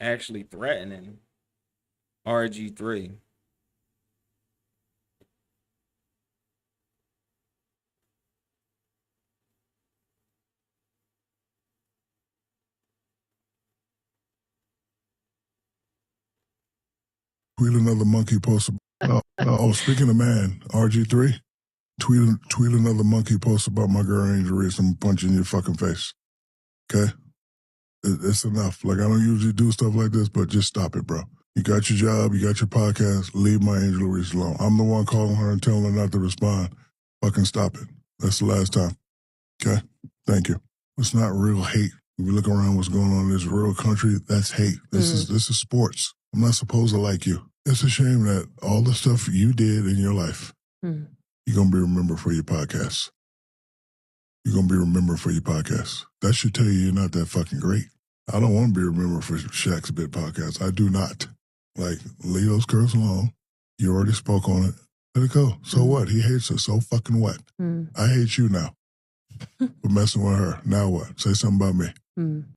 B: actually threatening RG3.
H: Tweet another monkey post. Oh, speaking of man, RG3, tweet another monkey post about my girl Angel Reese. I'm punching your fucking face. Okay? It's enough. Like, I don't usually do stuff like this, but just stop it, bro. You got your job, you got your podcast, leave my Angel Reese alone. I'm the one calling her and telling her not to respond. Fucking stop it. That's the last time. Okay? Thank you. It's not real hate. If you look around what's going on in this real country, that's hate. This is sports. I'm not supposed to like you. It's a shame that all the stuff you did in your life, you're going to be remembered for your podcast. You're going to be remembered for your podcast. That should tell you you're not that fucking great. I don't want to be remembered for Shaq's Bit podcast. I do not. Like, leave those girls alone. You already spoke on it. Let it go. So what? He hates us. So fucking what? I hate you now for messing with her. Now what? Say something about me.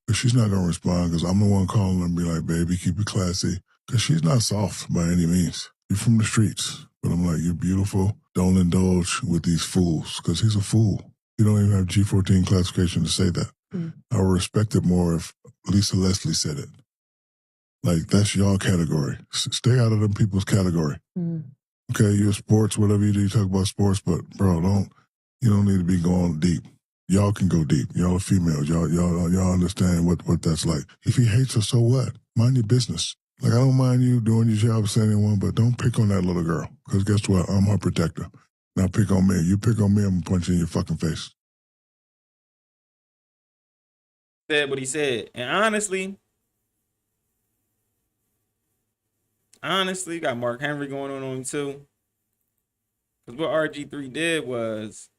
H: But she's not going to respond because I'm the one calling her and be like, baby, keep it classy. Because she's not soft by any means. You're from the streets. But I'm like, you're beautiful. Don't indulge with these fools because he's a fool. You don't even have G14 classification to say that. I would respect it more if Lisa Leslie said it. Like, that's your category. Stay out of them people's category. Okay, you're sports, whatever you do, you talk about sports, but bro, you don't need to be going deep. Y'all can go deep. Y'all are females. Y'all understand what that's like. If he hates her, so what? Mind your business. Like, I don't mind you doing your job as anyone, but don't pick on that little girl. Because guess what? I'm her protector. Now pick on me. You pick on me, I'm going to punch you in your fucking face.
B: Said what he said. And honestly, got Mark Henry going on him too. Because what RG3 did was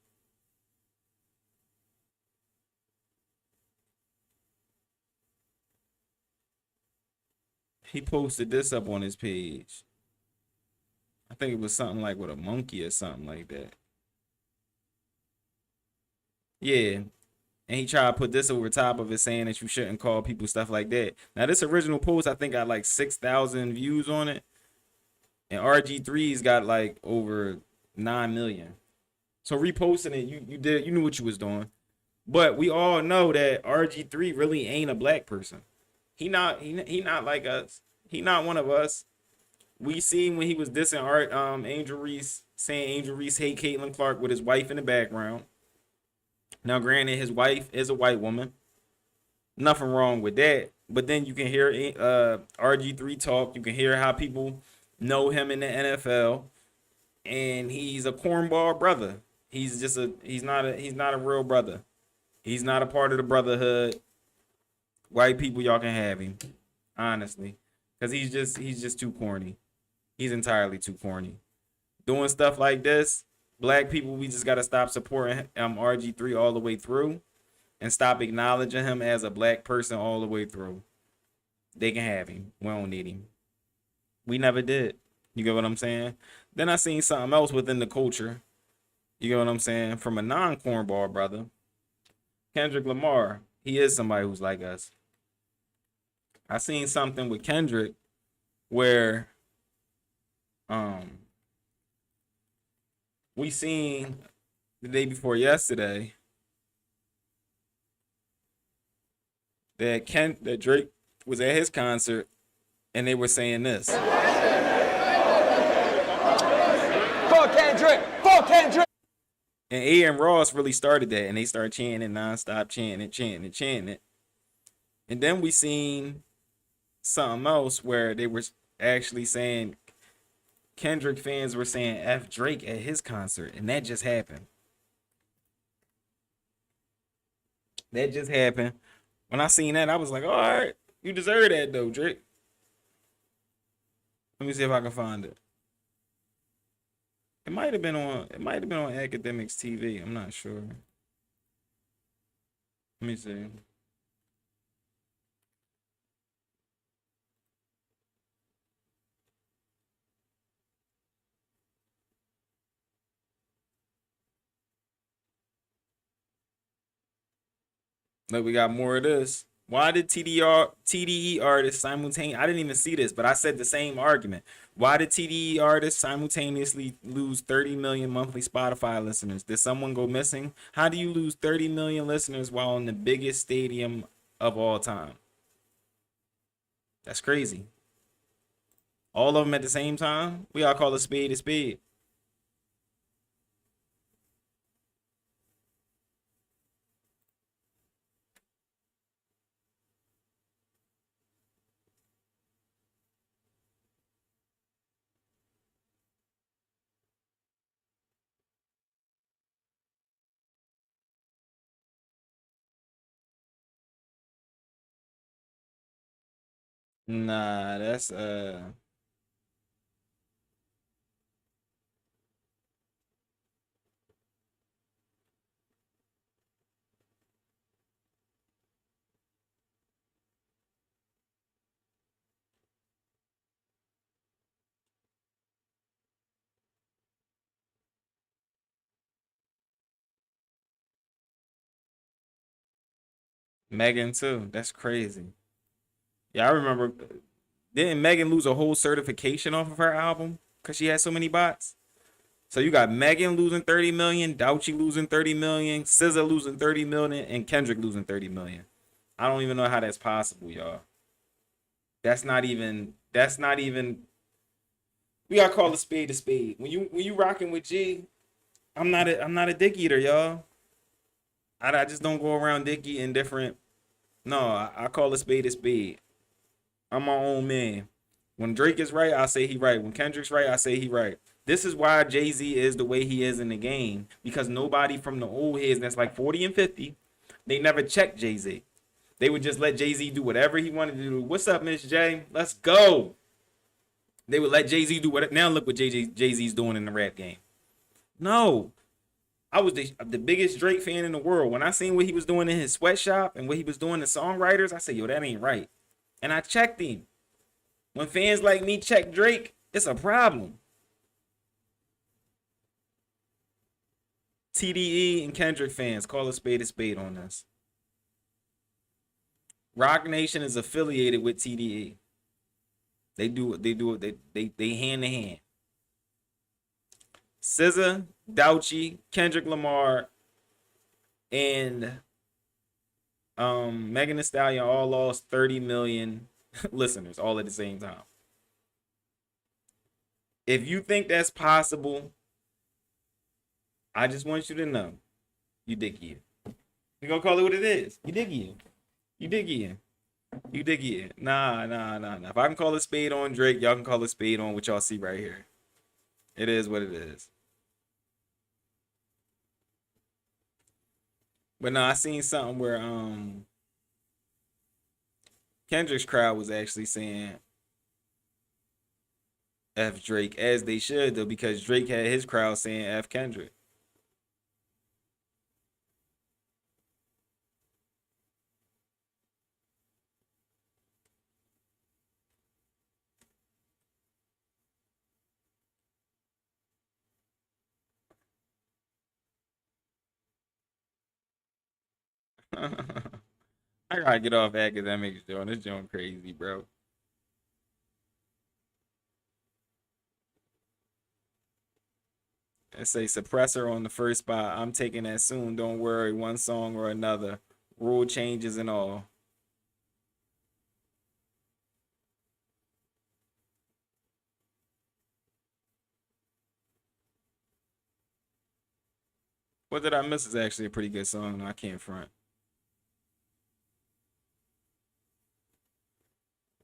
B: he posted this up on his page. I think it was something like with a monkey or something like that. Yeah. And he tried to put this over top of it saying that you shouldn't call people stuff like that. Now, this original post, I think, got like 6,000 views on it. And RG3's got like over 9 million. So reposting it, you knew what you was doing. But we all know that RG3 really ain't a black person. He not like us. He not one of us. We seen when he was dissing Angel Reese, saying Angel Reese hate Caitlin Clark with his wife in the background. Now, granted, his wife is a white woman. Nothing wrong with that. But then you can hear RG3 talk. You can hear how people know him in the NFL, and he's a cornball brother. He's not a real brother. He's not a part of the brotherhood. White people, y'all can have him, honestly, because he's just too corny. He's entirely too corny. Doing stuff like this, black people, we just gotta stop supporting RG3 all the way through, and stop acknowledging him as a black person all the way through. They can have him. We don't need him. We never did. You get what I'm saying? Then I seen something else within the culture. You get what I'm saying? From a non-cornball brother, Kendrick Lamar. He is somebody who's like us. I seen something with Kendrick where we seen the day before yesterday that Drake was at his concert and they were saying this.
I: Fuck Kendrick! Fuck Kendrick!
B: And A and Ross really started that, and they started chanting nonstop, chanting it. And then we seen something else where they were actually saying Kendrick fans were saying F Drake at his concert, and that just happened. That just happened. When I seen that, I was like, all right, you deserve that though, Drake. Let me see if I can find it. It might have been on Academics TV. I'm not sure. Let me see. Look, we got more of this. Why did TDE artists simultaneously, I didn't even see this, but I said the same argument. Why did TDE artists simultaneously lose 30 million monthly Spotify listeners? Did someone go missing? How do you lose 30 million listeners while in the biggest stadium of all time? That's crazy. All of them at the same time? We all call a spade a spade. Nah, that's Megan too. That's crazy. Yeah, I remember. Didn't Megan lose a whole certification off of her album because she had so many bots? So you got Megan losing 30 million, Douchi losing 30 million, SZA losing 30 million, and Kendrick losing 30 million. I don't even know how that's possible, y'all. That's not even. We gotta call a spade a spade. When you rocking with G, I'm not a dick eater, y'all. I just don't go around dick eating different. No, I call a spade a spade. I'm my own man. When Drake is right, I say he right. When Kendrick's right, I say he right. This is why Jay-Z is the way he is in the game, because nobody from the old heads that's like 40 and 50, they never checked Jay-Z. They would just let Jay-Z do whatever he wanted to do. What's up, Miss J? Let's go. They would let Jay-Z do whatever. Now look what Jay-Z's doing in the rap game. No. I was the biggest Drake fan in the world. When I seen what he was doing in his sweatshop and what he was doing to songwriters, I said, yo, that ain't right. And I checked him. When fans like me check Drake, it's a problem. TDE and Kendrick fans, call a spade on this. Rock Nation is affiliated with TDE. They do it. They hand to hand. SZA, Douchi, Kendrick Lamar, and Megan Thee Stallion all lost 30 million listeners all at the same time. If you think that's possible, I just want you to know you dicky. We're gonna call it what it is. You dicky. You dicky. You dicky. Nah. If I can call a spade on Drake, y'all can call a spade on what y'all see right here. It is what it is. But no, I seen something where Kendrick's crowd was actually saying F Drake, as they should though, because Drake had his crowd saying F Kendrick. I gotta get off academics, Joe. This joint crazy, bro. It say suppressor on the first spot. I'm taking that soon. Don't worry. One song or another. Rule changes and all. What Did I Miss is actually a pretty good song. No, I can't front.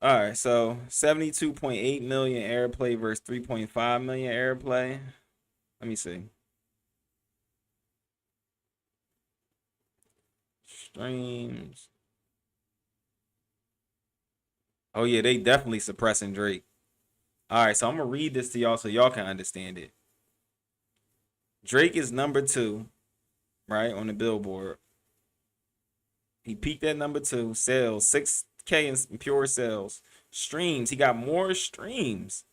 B: All right, so 72.8 million airplay versus 3.5 million airplay. Let me see. Streams. Oh yeah, they definitely suppressing Drake. All right, so I'm gonna read this to y'all so y'all can understand it. Drake is number 2, right, on the Billboard. He peaked at number 2. Sales 6K in pure sales. Streams, he got more streams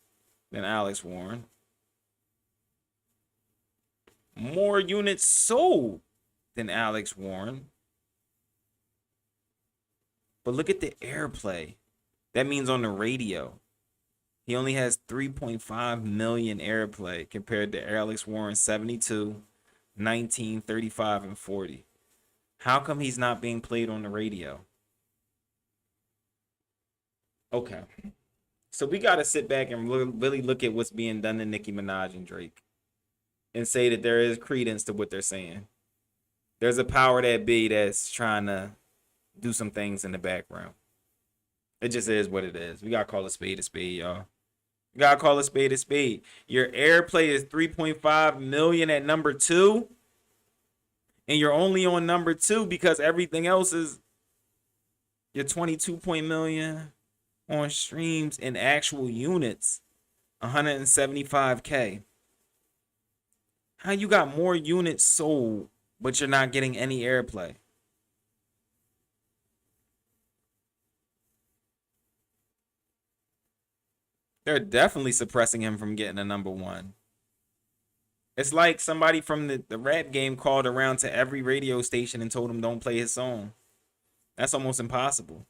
B: than Alex Warren. More units sold than Alex Warren. But look at the airplay. That means on the radio. He only has 3.5 million airplay compared to Alex Warren's 72, 19, 35, and 40. How come he's not being played on the radio? Okay. So we got to sit back and really look at what's being done to Nicki Minaj and Drake and say that there is credence to what they're saying. There's a power that be that's trying to do some things in the background. It just is what it is. We got to call a spade, y'all. You got to call a spade a spade. Your airplay is 3.5 million at number 2. And you're only on number 2 because everything else is your 22 million on streams in actual units. 175K. How you got more units sold, but you're not getting any airplay? They're definitely suppressing him from getting a number 1. It's like somebody from the rap game called around to every radio station and told him don't play his song. That's almost impossible.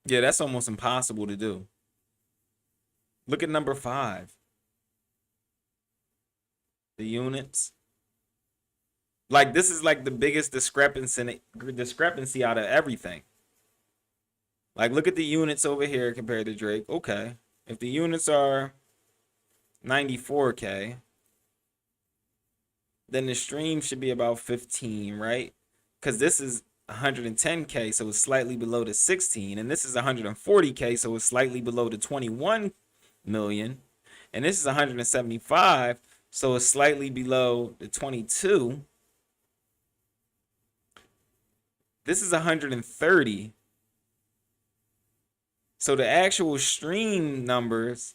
B: Yeah, that's almost impossible to do. Look at number 5. The units. Like, this is like the biggest discrepancy out of everything. Like, look at the units over here compared to Drake. Okay. If the units are 94K, then the stream should be about 15, right? Because this is 110K, so it's slightly below the 16. And this is 140K, so it's slightly below the 21 million. And this is 175, so it's slightly below the 22. This is 130. So the actual stream numbers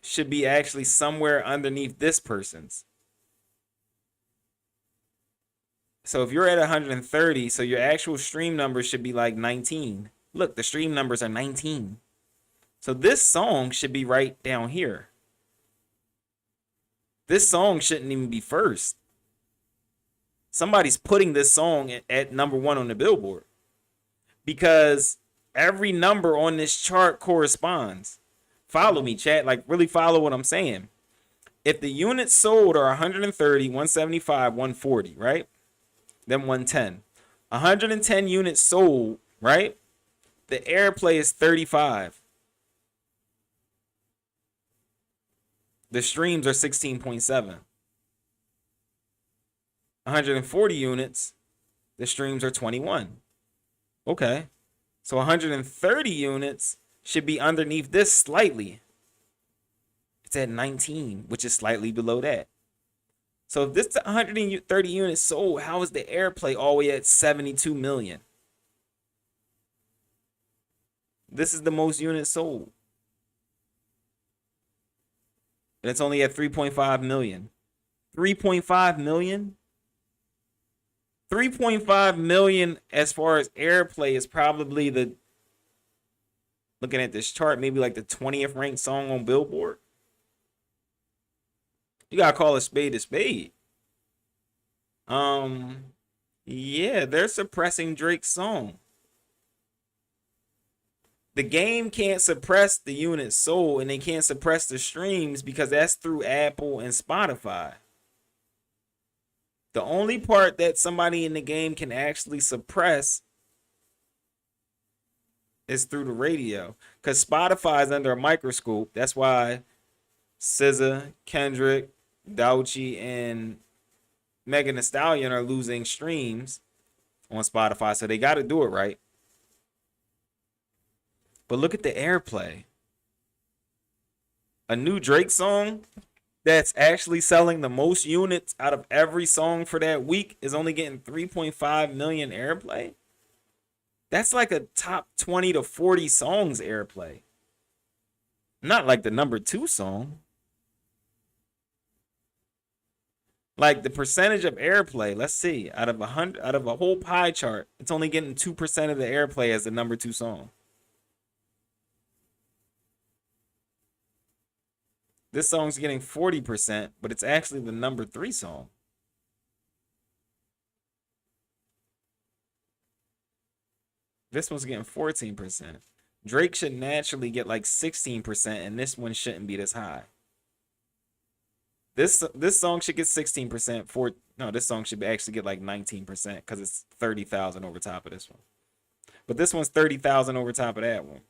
B: should be actually somewhere underneath this person's. So if you're at 130, so your actual stream numbers should be like 19. Look, the stream numbers are 19. So this song should be right down here. This song shouldn't even be first. Somebody's putting this song at number 1 on the Billboard. Because every number on this chart corresponds. Follow me, chat. Like, really follow what I'm saying. If the units sold are 130, 175, 140, right? Then 110. 110 units sold, right? The airplay is 35. The streams are 16.7. 140 units, the streams are 21. Okay. So 130 units should be underneath this slightly. It's at 19, which is slightly below that. So if this 130 units sold, how is the airplay all the way at 72 million? This is the most units sold. And it's only at 3.5 million. 3.5 million? 3.5 million as far as airplay is probably the, looking at this chart, maybe like the 20th ranked song on Billboard. You gotta call a spade a spade. Yeah, they're suppressing Drake's song. The game can't suppress the units sold, and they can't suppress the streams because that's through Apple and Spotify. The only part that somebody in the game can actually suppress is through the radio, because Spotify is under a microscope. That's why SZA, Kendrick, Doechii, and Megan Thee Stallion are losing streams on Spotify, so they got to do it right. But look at the airplay. A new Drake song that's actually selling the most units out of every song for that week is only getting 3.5 million airplay. That's like a top 20 to 40 songs airplay. Not like the number 2 song. Like the percentage of airplay, let's see, out of a whole pie chart, it's only getting 2% of the airplay as the number 2 song. This song's getting 40%, but it's actually the number 3 song. This one's getting 14%. Drake should naturally get like 16%, and this one shouldn't be this high. This song should get 16%. This song should actually get like 19% because it's 30,000 over top of this one. But this one's 30,000 over top of that one.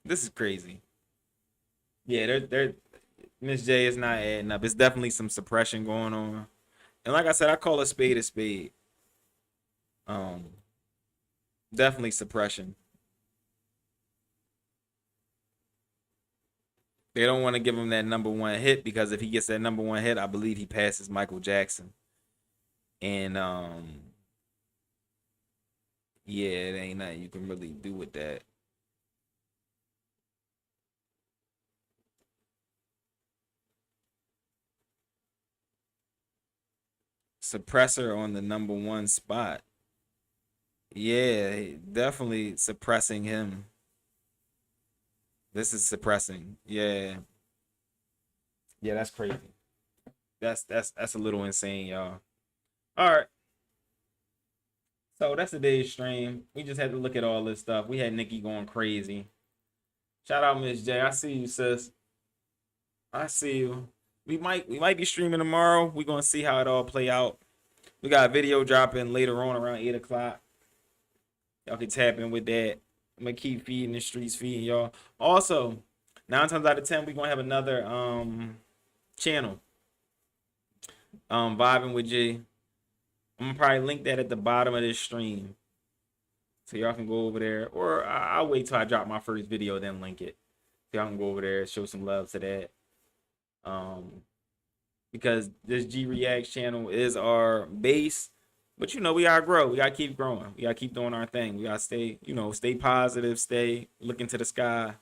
B: This is crazy. Yeah, they're Miss J is not adding up. It's definitely some suppression going on. And like I said, I call a spade a spade. Definitely suppression. They don't want to give him that number 1 hit because if he gets that number 1 hit, I believe he passes Michael Jackson. And yeah, it ain't nothing you can really do with that. Suppressor on the number 1 spot. Yeah, definitely suppressing him. This is suppressing. Yeah. Yeah, that's crazy. That's a little insane, y'all. All right. So that's today's stream. We just had to look at all this stuff. We had Nicki going crazy. Shout out Miss J. I see you, sis. I see you. We might be streaming tomorrow. We're gonna see how it all play out. We got a video dropping later on around 8 o'clock. Y'all can tap in with that. I'm gonna keep feeding the streets, feeding y'all. Also, 9 times out of 10, we're gonna have another channel. Vibing with G. I'm gonna probably link that at the bottom of this stream. So y'all can go over there. Or I'll wait till I drop my first video, then link it. So y'all can go over there and show some love to that. Because this G Reacts channel is our base. But you know, we gotta grow. We gotta keep growing. We gotta keep doing our thing. We gotta stay, stay positive, stay looking to the sky,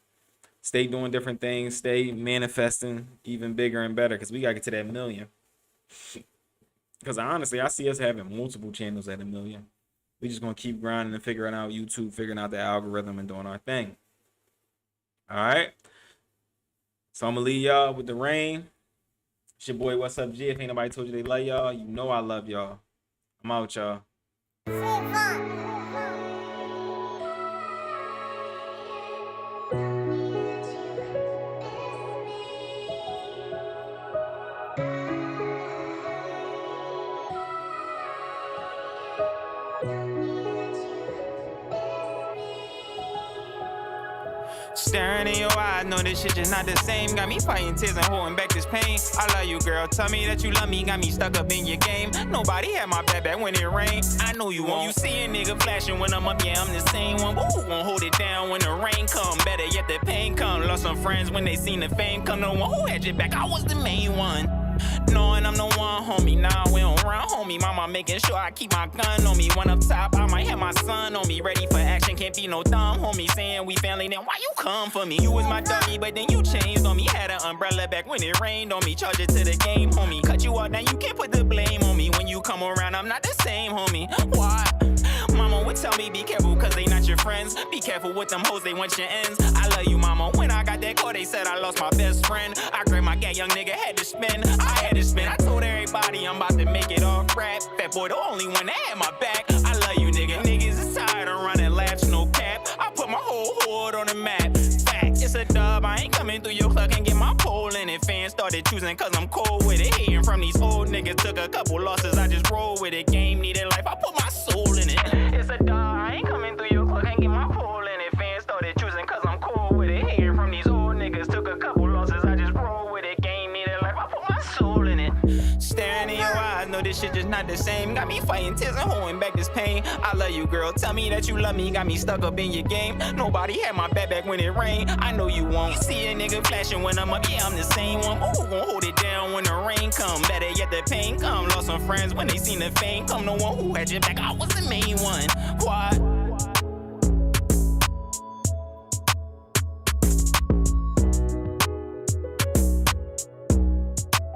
B: stay doing different things, stay manifesting even bigger and better. Because we gotta get to that 1 million. Because honestly, I see us having multiple channels at 1 million. We just gonna keep grinding and figuring out YouTube, figuring out the algorithm and doing our thing. All right. So I'm gonna leave y'all with the rain. It's your boy, Wassup G. If ain't nobody told you they love y'all, you know I love y'all. I'm out, y'all.
A: Staring in your eyes, know this shit just not the same. Got me fighting tears and holding back this pain. I love you, girl. Tell me that you love me. Got me stuck up in your game. Nobody had my back when it rained. I know you won't. You see a nigga flashing when I'm up, yeah, I'm the same one. But who gon' hold it down when the rain come? Better yet, the pain come. Lost some friends when they seen the fame come. No one who had your back, I was the main one. Knowing I'm the one, homie. Nah, we don't run, homie. Mama making sure I keep my gun on me. When up top, I might have my son on me. Ready for action, can't be no dumb, homie. Saying we family, then why you come for me? You was my dummy, but then you changed on me. Had an umbrella back when it rained on me. Charge it to the game, homie. Cut you out, now you can't put the blame on me. When you come around, I'm not the same, homie. Why? Mama would tell me be careful, cause they not your friends. Be careful with them hoes, they want your ends. I love you, mama. When I got that call, they said I lost my best friend. I grabbed my gat, young nigga, had to spin. I had to spin. I told everybody I'm about to make it off rap. Fat boy, the only one that had my back. I love you, nigga. Niggas is tired of running laps, no cap. I put my whole hood on the map. Fact, it's a dub. I ain't coming through your club and get my pole in it. Fans started choosing cause I'm cold with it. Hating from these old niggas. Took a couple losses, I just roll with it. Game needed life, I put my soul in it. It's a dub. I ain't coming through your club and get my pole in it. Fans started choosing cause I'm cold with it. Hating from these old niggas. Took a couple losses, I just roll with it. Game needed life, I put my soul in it. Staring in your eyes, know this shit just not the same. Got me fighting tears and holding back this pain. I love you, girl. Tell me that you love me. Got me stuck up in your game. Nobody had my back when it rained. I know you won't. You see a nigga flashing when I'm up, yeah, I'm the same one. But who gon' hold it down when the rain come? Better yet, the pain come. Lost some friends when they seen the fame come. No one who had your back, I was the main one.